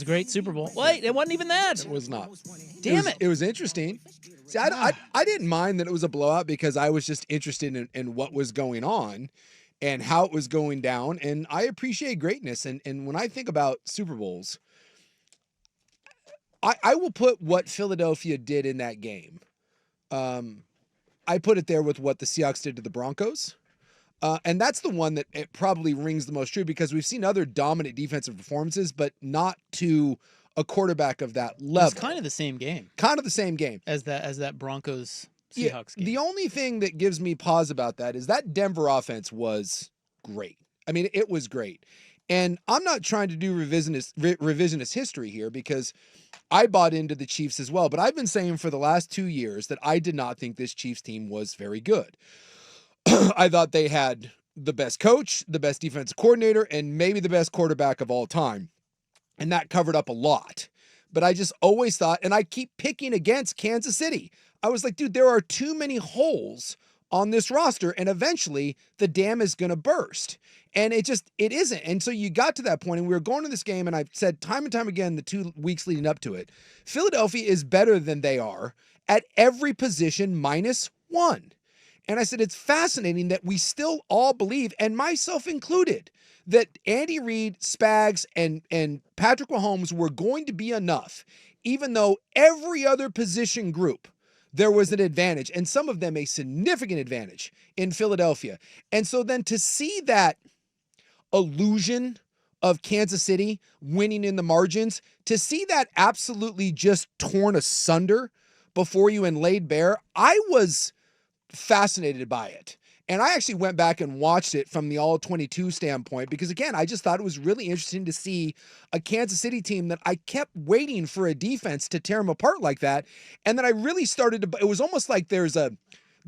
a great Super Bowl. Wait, it wasn't even that. It was not. Damn it. It was interesting. See, I didn't mind that it was a blowout because I was just interested in what was going on and how it was going down. And I appreciate greatness. And when I think about Super Bowls, I will put what Philadelphia did in that game. I put it there with what the Seahawks did to the Broncos. And that's the one that it probably rings the most true because we've seen other dominant defensive performances, but not to a quarterback of that level. It's kind of the same game. Kind of the same game. As that Broncos Seahawks game. The only thing that gives me pause about that is that Denver offense was great. I mean, it was great. And I'm not trying to do revisionist history here because I bought into the Chiefs as well. But I've been saying for the last 2 years that I did not think this Chiefs team was very good. I thought they had the best coach, the best defensive coordinator, and maybe the best quarterback of all time. And that covered up a lot. But I just always thought, and I keep picking against Kansas City. I was like, dude, there are too many holes on this roster, and eventually the dam is going to burst. And it isn't. And so you got to that point, and we were going to this game, and I've said time and time again the 2 weeks leading up to it, Philadelphia is better than they are at every position -1. And I said, it's fascinating that we still all believe, and myself included, that Andy Reid, Spags, and Patrick Mahomes were going to be enough, even though every other position group, there was an advantage, and some of them a significant advantage in Philadelphia. And so then to see that illusion of Kansas City winning in the margins, to see that absolutely just torn asunder before you and laid bare, I was fascinated by it. And I actually went back and watched it from the all-22 standpoint because, again, I just thought it was really interesting to see a Kansas City team that I kept waiting for a defense to tear them apart like that. And then I really started to – it was almost like there's the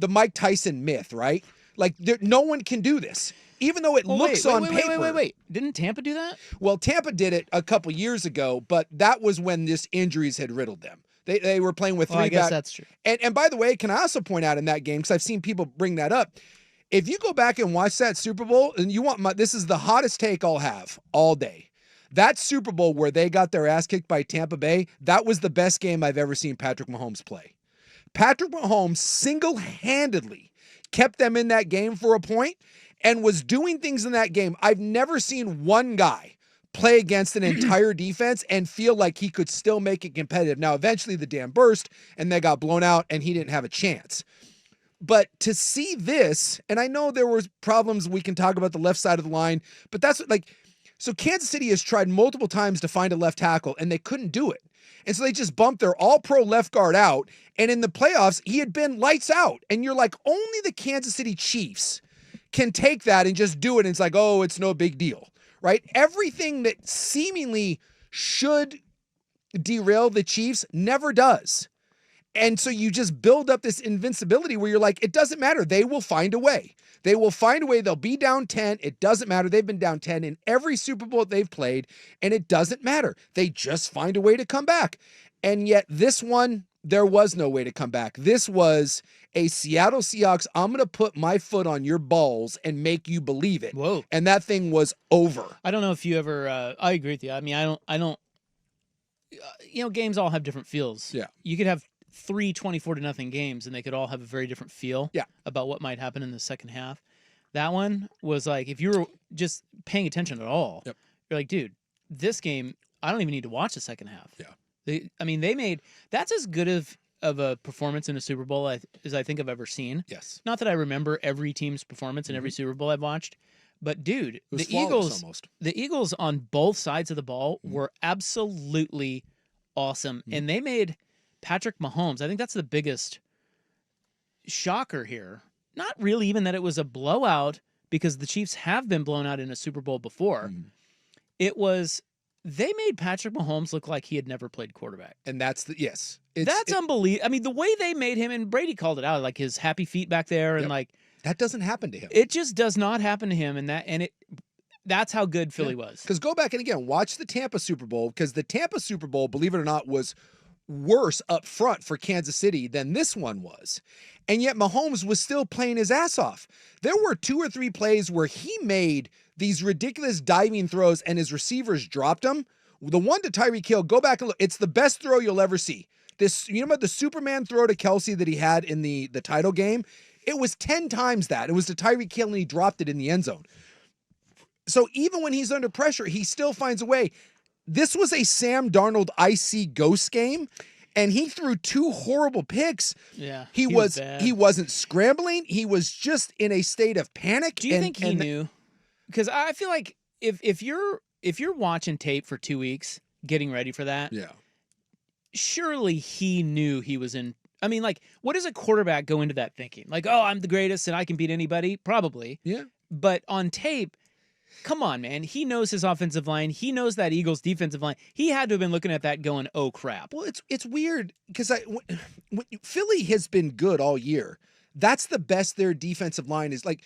Mike Tyson myth, right? Like no one can do this, even though it looks on paper. Wait. Didn't Tampa do that? Well, Tampa did it a couple years ago, but that was when this injuries had riddled them. They were playing with three I guess that's true. And by the way, can I also point out in that game, because I've seen people bring that up, if you go back and watch that Super Bowl, and you want this is the hottest take I'll have all day. That Super Bowl where they got their ass kicked by Tampa Bay, that was the best game I've ever seen Patrick Mahomes play. Patrick Mahomes single-handedly kept them in that game for a point and was doing things in that game. I've never seen one guy play against an entire defense and feel like he could still make it competitive. Now, eventually the dam burst and they got blown out and he didn't have a chance. But to see this, and I know there was problems, we can talk about the left side of the line, but that's so Kansas City has tried multiple times to find a left tackle and they couldn't do it. And so they just bumped their all-pro left guard out. And in the playoffs, he had been lights out. And you're like, only the Kansas City Chiefs can take that and just do it. And it's like, oh, it's no big deal, right? Everything that seemingly should derail the Chiefs never does. And so you just build up this invincibility where you're like, it doesn't matter. They will find a way. They will find a way. They'll be down 10. It doesn't matter. They've been down 10 in every Super Bowl they've played, and it doesn't matter. They just find a way to come back. And yet this one, there was no way to come back. This was a Seattle Seahawks, I'm going to put my foot on your balls and make you believe it. Whoa. And that thing was over. I don't know if you ever, I agree with you. I mean, I don't, games all have different feels. Yeah. You could have 3 24-0 games and they could all have a very different feel about what might happen in the second half. That one was like, if you were just paying attention at all, you're like, dude, this game, I don't even need to watch the second half. Yeah. They made, that's as good of a performance in a Super Bowl as I think I've ever seen. Yes. Not that I remember every team's performance in every Super Bowl I've watched, but dude, the Eagles on both sides of the ball were absolutely awesome. And they made Patrick Mahomes, I think that's the biggest shocker here. Not really even that it was a blowout, because the Chiefs have been blown out in a Super Bowl before. It was, they made Patrick Mahomes look like he had never played quarterback. And that's that's unbelievable. I mean, the way they made him, and Brady called it out, like his happy feet back there, and like that doesn't happen to him. It just does not happen to him, that's how good Philly was. Because go back and again watch the Tampa Super Bowl, because the Tampa Super Bowl, believe it or not, was worse up front for Kansas City than this one was. And yet Mahomes was still playing his ass off. There were 2 or 3 plays where he made these ridiculous diving throws and his receivers dropped them, The one to Tyreek Hill, go back and look. It's the best throw you'll ever see. This, you know about the Superman throw to Kelsey that he had in the title game? It was 10 times that. It was to Tyreek Hill and he dropped it in the end zone. So even when he's under pressure, he still finds a way. This was a Sam Darnold IC ghost game, and he threw 2 horrible picks. Yeah, he wasn't scrambling. He was just in a state of panic. Do you think he knew? Because I feel like if you're watching tape for 2 weeks, getting ready for that, yeah, surely he knew he was in. I mean, like, what does a quarterback go into that thinking? Like, oh, I'm the greatest and I can beat anybody? Probably. Yeah. But on tape, come on, man. He knows his offensive line. He knows that Eagles defensive line. He had to have been looking at that going, oh, crap. Well, it's weird because Philly has been good all year. That's the best their defensive line is. Like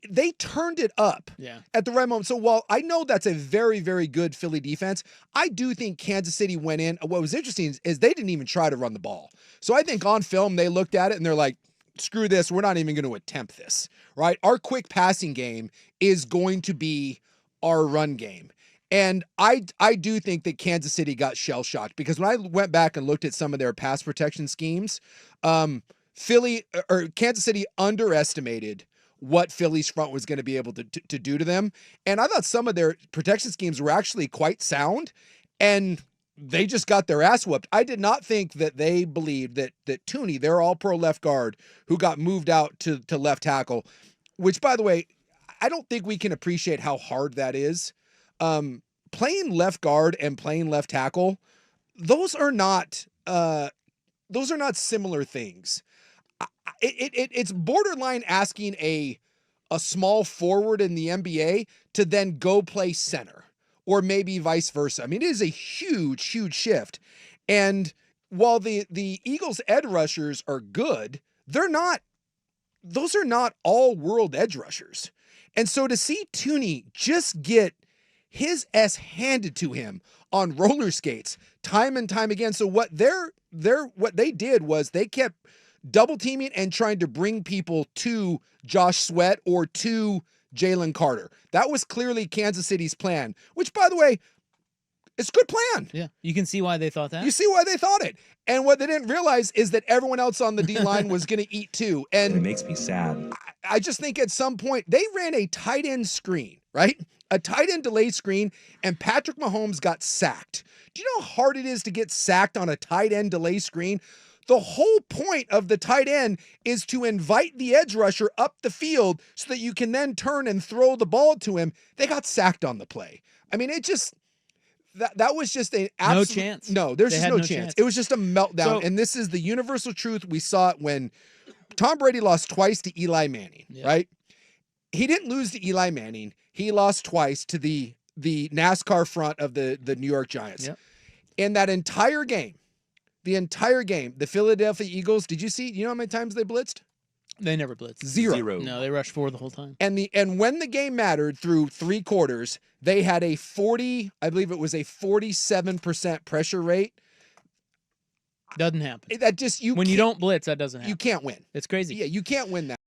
they turned it up at the right moment. So while I know that's a very, very good Philly defense, I do think Kansas City went in. What was interesting is they didn't even try to run the ball. So I think on film, they looked at it and they're like, screw this. We're not even going to attempt this, right? Our quick passing game is going to be our run game. And I do think that Kansas City got shell-shocked because when I went back and looked at some of their pass protection schemes, Kansas City underestimated what Philly's front was going to be able to do to them. And I thought some of their protection schemes were actually quite sound, and they just got their ass whooped. I did not think that they believed that Tooney, their all-pro left guard, who got moved out to left tackle, which, by the way, I don't think we can appreciate how hard that is. Playing left guard and playing left tackle, those are not similar things. It's borderline asking a small forward in the NBA to then go play center, or maybe vice versa. I mean, it is a huge, huge shift. And while the Eagles' edge rushers are good, those are not all world edge rushers. And so to see Tooney just get his ass handed to him on roller skates time and time again. So what they did was they kept double teaming and trying to bring people to Josh Sweat or to Jalen Carter. That was clearly Kansas City's plan, which, by the way, it's a good plan. Yeah, you can see why they thought that. You see why they thought it. And what they didn't realize is that everyone else on the D-line was going to eat too. And it makes me sad. I just think at some point they ran a tight end screen, right? A tight end delay screen, and Patrick Mahomes got sacked. Do you know how hard it is to get sacked on a tight end delay screen? The whole point of the tight end is to invite the edge rusher up the field so that you can then turn and throw the ball to him. They got sacked on the play. I mean, it just... That was just an absolute... No chance. No, there's just no chance. It was just a meltdown. And this is the universal truth. We saw it when Tom Brady lost twice to Eli Manning, right? He didn't lose to Eli Manning. He lost twice to the NASCAR front of the New York Giants. Yep. In that entire game, the Philadelphia Eagles, did you know how many times they blitzed? They never blitzed. Zero. No, they rushed 4 the whole time. And when the game mattered through 3 quarters, they had a 47% pressure rate. Doesn't happen. That just when you don't blitz, that doesn't happen. You can't win. It's crazy. Yeah, you can't win that.